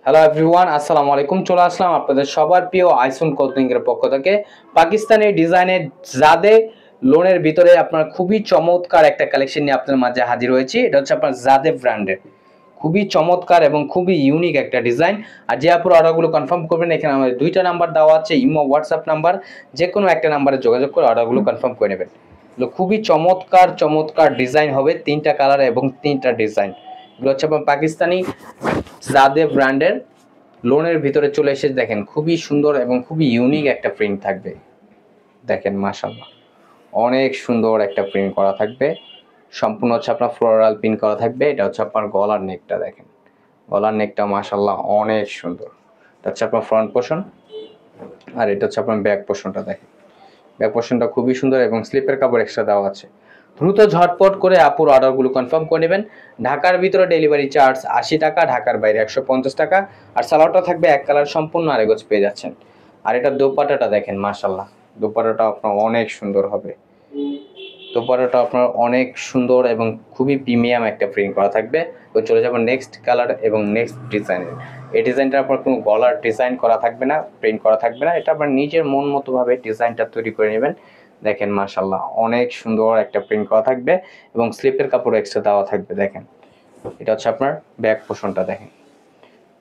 Hello everyone, আসসালামু আলাইকুম। চলে আসলাম আপনাদের সবার প্রিয় আইসন ক্লথিং এর পক্ষ থেকে পাকিস্তানি ডিজাইনের জাদে লোনের ভিতরে আপনার খুবই চমৎকার একটা কালেকশন নিয়ে আপনাদের মাঝে হাজির হয়েছি। এটা হচ্ছে আপনার জাদে ব্র্যান্ডের খুবই চমৎকার এবং খুবই ইউনিক একটা ডিজাইন। আর যে আপুর অর্ডারগুলো কনফার্ম করবেন, এখানে আমাদের দুইটা নাম্বার দেওয়া আছে, ইমো হোয়াটসঅ্যাপ নাম্বার। যে কোনো একটা নাম্বারে যোগাযোগ করে অর্ডারগুলো কনফার্ম করে নেবেন। খুবই চমৎকার চমৎকার ডিজাইন হবে, তিনটা কালার এবং তিনটা ডিজাইন। এগুলো হচ্ছে আপনার পাকিস্তানি জাদে ব্র্যান্ডের লোনের ভিতরে চলে এসে দেখেন খুবই সুন্দর এবং খুবই ইউনিক একটা প্রিন্ট থাকবে। দেখেন মাশাআল্লাহ অনেক সুন্দর একটা প্রিন্ট করা থাকবে। সম্পূর্ণ হচ্ছে আপনার ফ্লোরাল প্রিন্ট করা থাকবে। এটা হচ্ছে আপনার গলার নেকটা, দেখেন গলার নেকটা মাশাআল্লাহ অনেক সুন্দর। এটা হচ্ছে আপনার ফ্রন্ট পোর্শন, আর এটা হচ্ছে আপনার ব্যাক পোর্শনটা। দেখেন ব্যাক পোর্শনটা খুবই সুন্দর এবং স্লিপের কাপড় এক্সট্রা দেওয়া আছে। দ্রুত ঝটপট করে আপুর অর্ডারগুলো কনফার্ম করে নেবেন। ঢাকার ভিতরে ডেলিভারি চার্জ 80 টাকা, ঢাকার বাইরে 150 টাকা। আর সালোয়ারটা থাকবে এক কালার সম্পূর্ণ আড়াই গজ পেয়ে যাচ্ছেন। আর এটা দোপাট্টাটা দেখেন মাশাআল্লাহ, দোপাট্টাটা আপনার অনেক সুন্দর হবে। দোপাট্টাটা আপনার অনেক সুন্দর এবং খুবই প্রিমিয়াম একটা প্রিন্ট করা থাকবে। তো চলে যাবো নেক্সট কালার এবং নেক্সট ডিজাইনের। এই ডিজাইনটা আপনার কোনো গলার ডিজাইন করা থাকবে না, প্রিন্ট করা থাকবে না। এটা আপনার নিজের মন মতো ভাবে ডিজাইনটা তৈরি করে নেবেন। দেখেন মাশাআল্লাহ অনেক সুন্দর একটা প্রিন্ট করা থাকবে এবং স্লিপের কাপড় এক্সট্রা দেওয়া থাকবে। দেখেন এটা হচ্ছে আপনার ব্যাক পোর্শনটা, দেখেন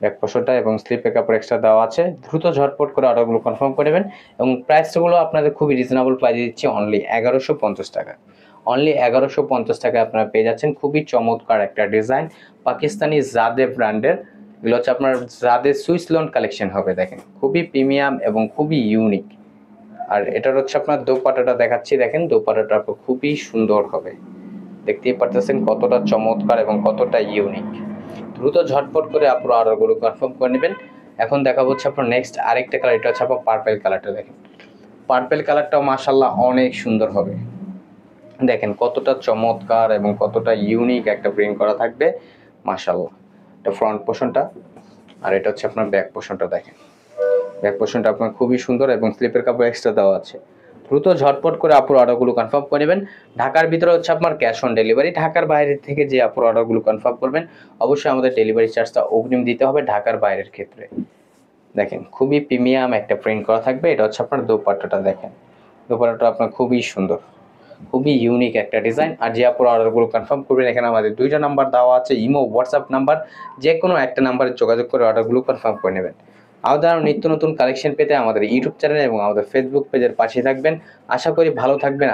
ব্যাক পোর্শনটা এবং স্লিপের কাপড় এক্সট্রা দেওয়া আছে। দ্রুত ঝটপট করে অর্ডারগুলো কনফার্ম করে নেবেন এবং প্রাইসগুলো আপনাদের খুবই রিজনেবল প্রাইসে দিচ্ছি, অনলি 1150 টাকা। অনলি 1150 টাকায় আপনারা পেয়ে যাচ্ছেন খুবই চমৎকার একটা ডিজাইন পাকিস্তানি জাদে ব্র্যান্ডের। এগুলো হচ্ছে আপনার জাদে সুইস লোন কালেকশন হবে। দেখেন খুবই প্রিমিয়াম এবং খুবই ইউনিক। আর এটার হচ্ছে আপনার দোপাট্টাটা দেখাচ্ছি, দেখেন দোপাট্টাটা আপনার খুবই সুন্দর হবে। দেখতেই পারতেছেন কতটা চমৎকার এবং কতটা ইউনিক। দ্রুত ঝটপট করে আপনার অর্ডারগুলো কনফার্ম করে নেবেন। এখন দেখাবো হচ্ছে আপনার নেক্সট আরেকটা কালার। এটা হচ্ছে আপনার পার্পেল কালারটা। দেখেন পার্পেল কালারটাও মাশাআল্লাহ অনেক সুন্দর হবে। দেখেন কতটা চমৎকার এবং কতটা ইউনিক একটা প্রিন্ট করা থাকবে মাশাআল্লাহ। এটা ফ্রন্ট পোর্শনটা, আর এটা হচ্ছে আপনার ব্যাক পোর্শনটা। দেখেন ব্যাক পোর্শনটা আপনার খুবই সুন্দর এবং স্লিপের কাপড় এক্সট্রা দেওয়া আছে। দ্রুত ঝটপট করে আপুর অর্ডারগুলো কনফার্ম করে নেবেন। ঢাকার ভিতরে হচ্ছে আপনার ক্যাশ অন ডেলিভারি। ঢাকার বাইরে থেকে যে আপুর অর্ডারগুলো কনফার্ম করবেন, অবশ্যই আমাদের ডেলিভারি চার্জটা অগ্রিম দিতে হবে ঢাকার বাইরের ক্ষেত্রে। দেখেন খুবই প্রিমিয়াম একটা প্রিন্ট করা থাকবে। এটা হচ্ছে আপনার দোপাট্টাটা। দেখেন দোপাট্টাটা আপনার খুবই সুন্দর, খুবই ইউনিক একটা ডিজাইন। আর যে আপুর অর্ডারগুলো কনফার্ম করবেন, এখানে আমাদের দুইটা নাম্বার দেওয়া আছে, ইমো হোয়াটসঅ্যাপ নাম্বার। যে কোনো একটা নাম্বারে যোগাযোগ করে অর্ডারগুলো কনফার্ম করে নেবেন। আমাদের আরও নিত্য নতুন কালেকশন পেতে আমাদের ইউটিউব চ্যানেল এবং আমাদের ফেসবুক পেজের পাশে থাকবেন। আশা করি ভালো থাকবেন।